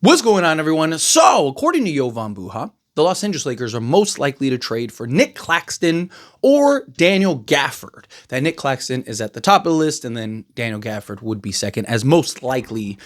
What's going on, everyone? So, according to Jovan Buha, the Los Angeles Lakers are most likely to trade for Nic Claxton or Daniel Gafford. That Nic Claxton is at the top of the list, and then Daniel Gafford would be second as most likely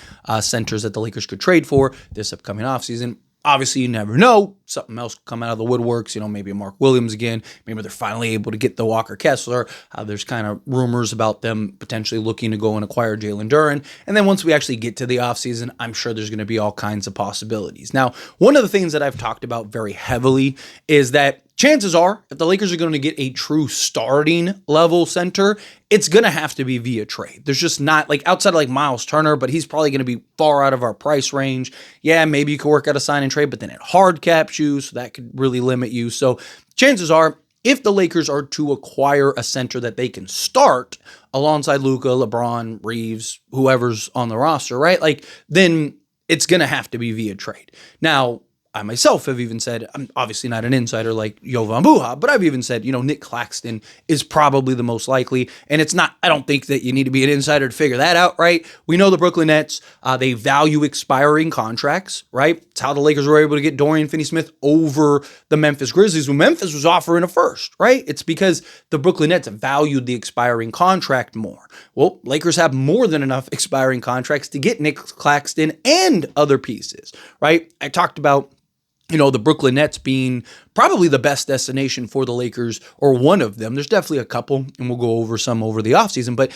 centers that the Lakers could trade for this upcoming offseason. Obviously, you never know. Something else could come out of the woodworks. Maybe a Mark Williams again. Maybe they're finally able to get the Walker Kessler. There's kind of rumors about them potentially looking to go and acquire Jalen Duren. And then once we actually get to the offseason, I'm sure there's going to be all kinds of possibilities. Now, one of the things that I've talked about very heavily is that chances are, if the Lakers are going to get a true starting level center, it's going to have to be via trade. There's just not, outside of Miles Turner, but he's probably going to be far out of our price range. Yeah, maybe you could work out a sign and trade, but then it hard caps you, so that could really limit you. So chances are, if the Lakers are to acquire a center that they can start alongside Luka, LeBron, Reeves, whoever's on the roster, right? Then it's going to have to be via trade. Now, I myself have even said, I'm obviously not an insider like Jovan Buha, but I've even said, Nic Claxton is probably the most likely. And it's not, I don't think that you need to be an insider to figure that out, right? We know the Brooklyn Nets, they value expiring contracts, right? It's how the Lakers were able to get Dorian Finney-Smith over the Memphis Grizzlies when Memphis was offering a first, right? It's because the Brooklyn Nets valued the expiring contract more. Well, Lakers have more than enough expiring contracts to get Nic Claxton and other pieces, right? I talked about the Brooklyn Nets being probably the best destination for the Lakers, or one of them. There's definitely a couple, and we'll go over some over the offseason. But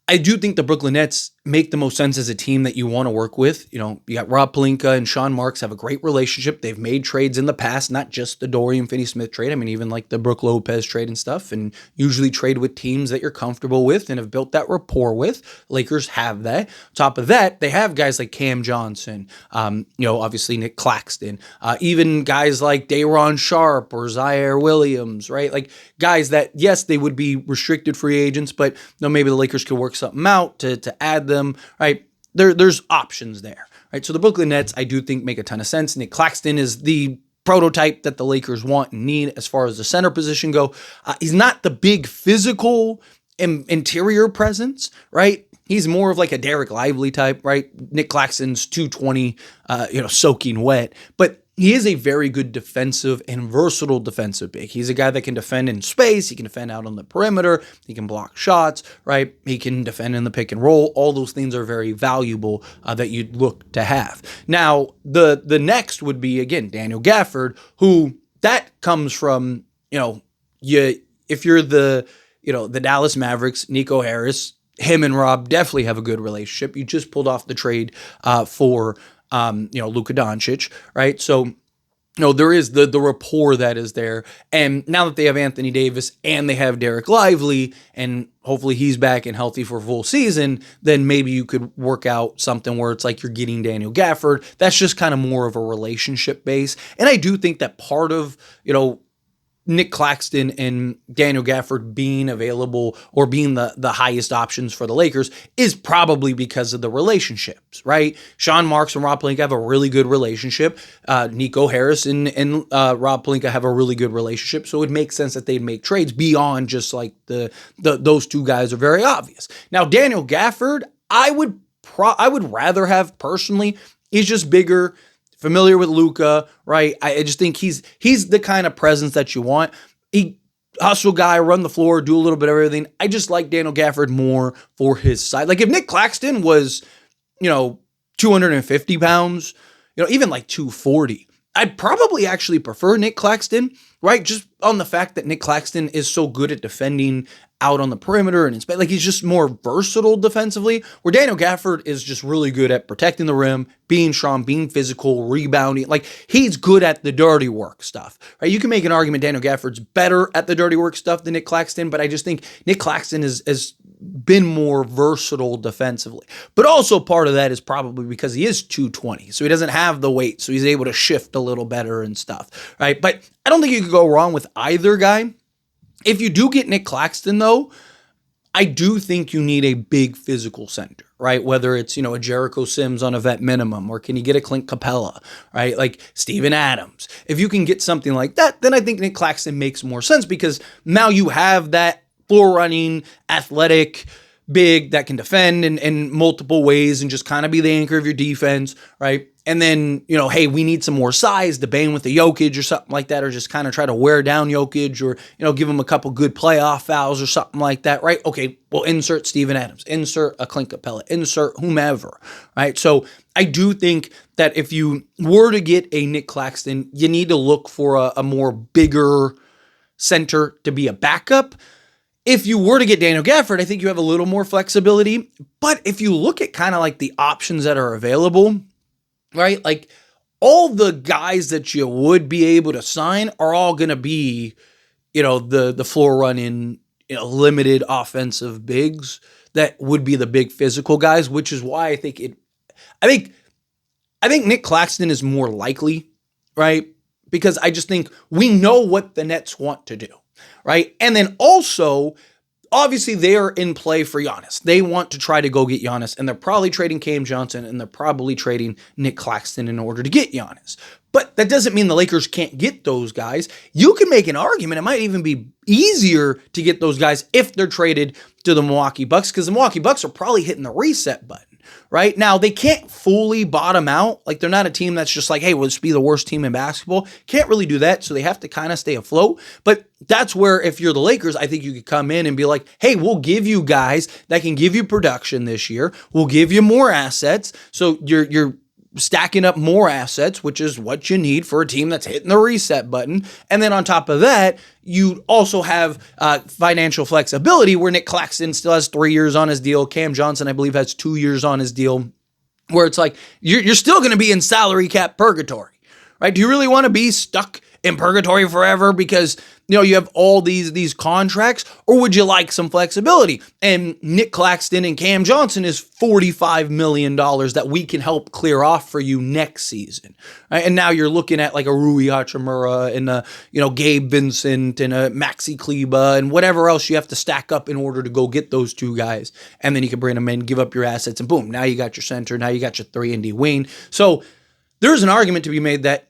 I do think the Brooklyn Nets make the most sense as a team that you want to work with. You got Rob Pelinka and Sean Marks have a great relationship. They've made trades in the past, not just the Dorian Finney-Smith trade. I mean, even the Brook Lopez trade and stuff, and usually trade with teams that you're comfortable with and have built that rapport with. Lakers have that. On top of that, they have guys like Cam Johnson, obviously Nic Claxton, even guys like Day'Ron Sharpe or Zaire Williams, right? Guys that, yes, they would be restricted free agents, but maybe the Lakers could work something out to add them, right? There's options there, right? So the Brooklyn Nets, I do think, make a ton of sense. Nic Claxton is the prototype that the Lakers want and need as far as the center position go. He's not the big physical interior presence, right? He's more of a Derek Lively type, right? Nic Claxton's 220, soaking wet, but he is a very good defensive and versatile defensive big. He's a guy that can defend in space. He can defend out on the perimeter. He can block shots, right? He can defend in the pick and roll. All those things are very valuable that you'd look to have. Now, the next would be, again, Daniel Gafford, who that comes from, if you're the Dallas Mavericks, Nico Harris, him and Rob definitely have a good relationship. You just pulled off the trade for Luka Doncic, right? So, there is the rapport that is there. And now that they have Anthony Davis and they have Derek Lively, and hopefully he's back and healthy for a full season, then maybe you could work out something where it's you're getting Daniel Gafford. That's just kind of more of a relationship base. And I do think that part of, Nic Claxton and Daniel Gafford being available or being the highest options for the Lakers is probably because of the relationships, right? Sean Marks and Rob Pelinka have a really good relationship. Nico Harris and Rob Pelinka have a really good relationship. So it makes sense that they'd make trades beyond just those two guys are very obvious. Now, Daniel Gafford, I would rather have personally. He's just bigger, familiar with Luka, right? I just think he's the kind of presence that you want. He hustle guy, run the floor, do a little bit of everything. I just like Daniel Gafford more for his size. If Nic Claxton was, 250 pounds, even 240, I'd probably actually prefer Nic Claxton, right? Just on the fact that Nic Claxton is so good at defending out on the perimeter and in space. He's just more versatile defensively, where Daniel Gafford is just really good at protecting the rim, being strong, being physical, rebounding. He's good at the dirty work stuff, right? You can make an argument Daniel Gafford's better at the dirty work stuff than Nic Claxton, but I just think Nic Claxton has been more versatile defensively. But also part of that is probably because he is 220, so he doesn't have the weight, so he's able to shift a little better and stuff, right? But I don't think you could go wrong with either guy. If you do get Nic Claxton, though, I do think you need a big physical center, right? Whether it's, a Jericho Sims on a vet minimum, or can you get a Clint Capella, right? Steven Adams. If you can get something like that, then I think Nic Claxton makes more sense, because now you have that floor running, athletic, big that can defend in multiple ways and just kind of be the anchor of your defense, right? And then, hey, we need some more size to bang with the Jokic or something like that, or just kind of try to wear down Jokic or, give him a couple good playoff fouls or something like that, right? Okay, well, insert Steven Adams, insert a Clint Capella, insert whomever, right? So I do think that if you were to get a Nic Claxton, you need to look for a more bigger center to be a backup. If you were to get Daniel Gafford, I think you have a little more flexibility. But if you look at kind of like the options that are available, right? Like all the guys that you would be able to sign are all going to be, the floor running, limited offensive bigs that would be the big physical guys, which is why I think Nic Claxton is more likely, right? Because I just think we know what the Nets want to do, right? And then also, obviously, they are in play for Giannis. They want to try to go get Giannis, and they're probably trading Cam Johnson, and they're probably trading Nic Claxton in order to get Giannis. But that doesn't mean the Lakers can't get those guys. You can make an argument. It might even be easier to get those guys if they're traded to the Milwaukee Bucks, because the Milwaukee Bucks are probably hitting the reset button. Right now, they can't fully bottom out. Like, they're not a team that's just like, hey, we'll just be the worst team in basketball. Can't really do that, so they have to kind of stay afloat. But that's where, if you're the Lakers, I think you could come in and be like, hey, we'll give you guys that can give you production this year. We'll give you more assets. So you're stacking up more assets, which is what you need for a team that's hitting the reset button. And then on top of that, you also have financial flexibility where Nic Claxton still has 3 years on his deal. Cam Johnson, I believe, has 2 years on his deal, where it's like you're still going to be in salary cap purgatory, right? Do you really want to be stuck in purgatory forever because you have all these contracts, or would you like some flexibility? And Nic Claxton and Cam Johnson is $45 million that we can help clear off for you next season, right? And now you're looking at like a Rui Hachimura and a Gabe Vincent and a Maxi Kleba and whatever else you have to stack up in order to go get those two guys, and then you can bring them in, give up your assets, and boom, now you got your center, now you got your 3-and-D wing. So there's an argument to be made that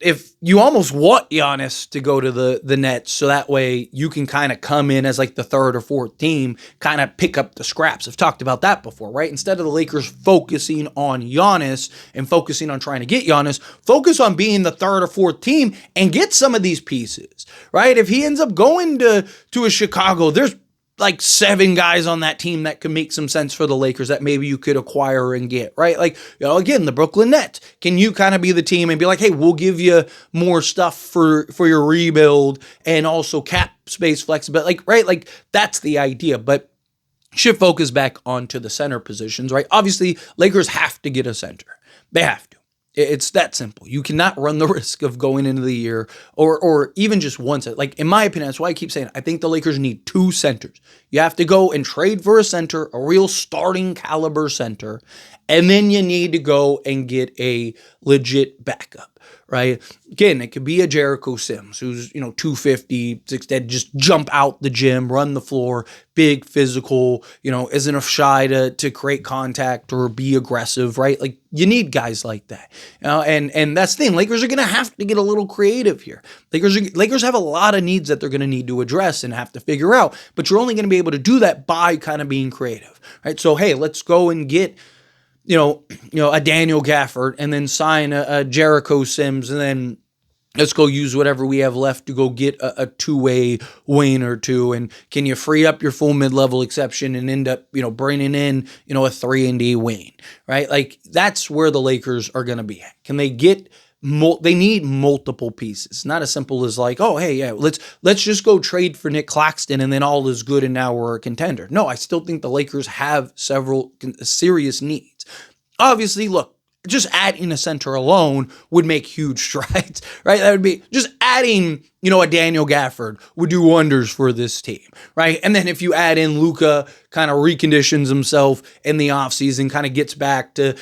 if you almost want Giannis to go to the Nets, so that way you can kind of come in as like the third or fourth team, kind of pick up the scraps. I've talked about that before, right? Instead of the Lakers focusing on Giannis and focusing on trying to get Giannis, focus on being the third or fourth team and get some of these pieces, right? If he ends up going to a Chicago, there's like 7 guys on that team that could make some sense for the Lakers that maybe you could acquire and get, right? Like, again, the Brooklyn Nets. Can you kind of be the team and be like, hey, we'll give you more stuff for your rebuild and also cap space flexibility, like, right? Like, that's the idea. But shift focus back onto the center positions, right? Obviously, Lakers have to get a center. They have to. It's that simple. You cannot run the risk of going into the year or even just one center. Like, in my opinion, that's why I keep saying I think the Lakers need 2 centers. You have to go and trade for a center, a real starting caliber center, and then you need to go and get a legit backup, right? Again, it could be a Jericho Sims who's, 250, 6'10", just jump out the gym, run the floor, big, physical, isn't shy to create contact or be aggressive, right? Like, you need guys like that. And that's the thing. Lakers are going to have to get a little creative here. Lakers have a lot of needs that they're going to need to address and have to figure out, but you're only going to be able to do that by kind of being creative, right? So, hey, let's go and get a Daniel Gafford and then sign a Jericho Sims, and then let's go use whatever we have left to go get a 2-way wing or two. And can you free up your full mid-level exception and end up, bringing in, a 3-and-D wing, right? Like, that's where the Lakers are going to be at. Can they get they need multiple pieces. Not as simple as like, oh, hey, yeah, let's just go trade for Nic Claxton and then all is good and now we're a contender. No, I still think the Lakers have several serious needs. Obviously, look, just adding a center alone would make huge strides, right? That would be just adding, a Daniel Gafford would do wonders for this team, right? And then if you add in Luka, kind of reconditions himself in the offseason, kind of gets back to,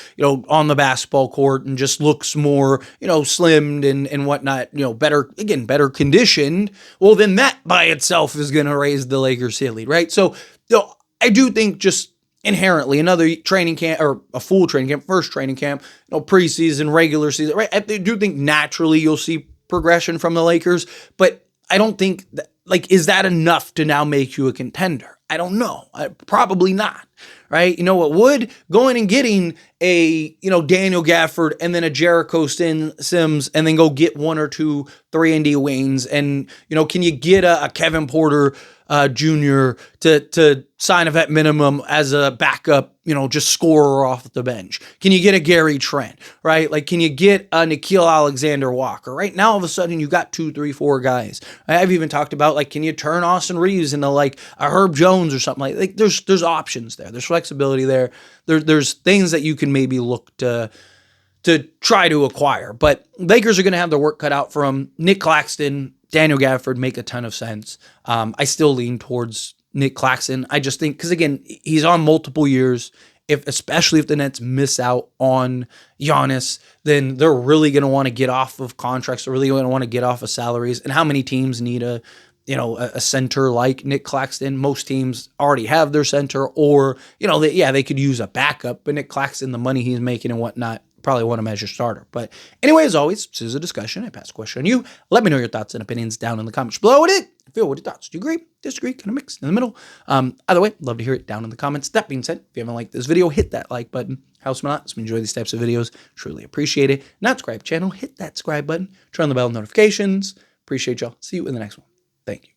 on the basketball court and just looks more, slimmed and whatnot, better conditioned, well, then that by itself is going to raise the Lakers ceiling, right? So, I do think just inherently another training camp or a full training camp, first training camp, preseason, regular season, right? I do think naturally you'll see progression from the Lakers, but I don't think that, is that enough to now make you a contender? I don't know. Probably not, right? You know what would? Going and getting a, Daniel Gafford and then a Jericho Sims and then go get 1 or 2 3-and-D wings. And, can you get a Kevin Porter Jr. to sign a vet minimum as a backup, just scorer off the bench? Can you get a Gary Trent, right? Like, can you get a Nickeil Alexander-Walker? Right now, all of a sudden, you got 2, 3, 4 guys. I've even talked about, like, can you turn Austin Reeves into, like, a Herb Jones or something like there's options there. There's flexibility there. There's things that you can maybe look to try to acquire. But Lakers are going to have their work cut out for them. Nic Claxton, Daniel Gafford make a ton of sense. I still lean towards Nic Claxton. I just think, because again, he's on multiple years. Especially if the Nets miss out on Giannis, then they're really going to want to get off of contracts. They're really going to want to get off of salaries. And how many teams need a center like Nic Claxton? Most teams already have their center, or, they could use a backup. But Nic Claxton, the money he's making and whatnot, probably want him as your starter. But anyway, as always, this is a discussion. I pass a question on you. Let me know your thoughts and opinions down in the comments below. What are your thoughts? Do you agree? Disagree? Kind of mixed in the middle? Either way, love to hear it down in the comments. That being said, if you haven't liked this video, hit that like button. Helps me a lot. So enjoy these types of videos. Truly appreciate it. Not subscribe channel, hit that subscribe button. Turn on the bell notifications. Appreciate y'all. See you in the next one. Thank you.